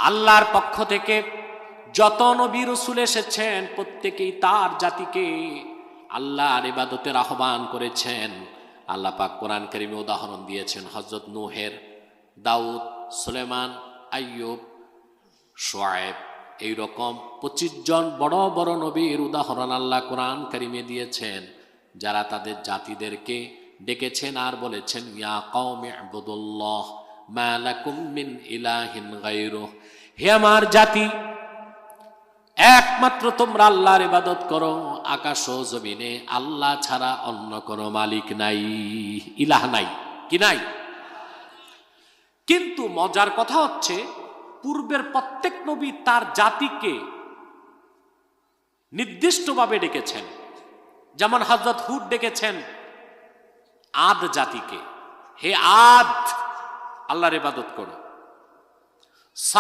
আল্লাহর পক্ষ থেকে যত নবী রাসূল এসেছেন প্রত্যেকেই তার জাতিকে আল্লাহর ইবাদতের আহ্বান করেছেন। আল্লাহ পাক কোরআন কারীমে উদাহরণ দিয়েছেন হযরত নূহের, দাউদ, সুলেমান, আইয়ুব, শুআয়ব, এইরকম 25 জন বড় বড় নবীর উদাহরণ আল্লাহ কোরআন কারীমে দিয়েছেন, যারা তাদের জাতিদেরকে ডেকেছেন আর বলেছেন ইয়া কওমি ইবুদুল্লাহ মা লাকুম মিন ইলাহিন গায়রুহ, হে আমার জাতি একমাত্র তোমরা আল্লাহর ইবাদত করো, আকাশ ও জমিনে আল্লাহ ছাড়া অন্য কোনো মালিক নাই, ইলাহ নাই, কি নাই। কিন্তু মজার কথা হচ্ছে পূর্বের প্রত্যেক নবী তার জাতিকে নির্দিষ্টভাবে ডেকেছেন। যেমন হযরত হুদ ডেকেছেন আদ জাতিকে, হে আদ আল্লাহর ইবাদত করো।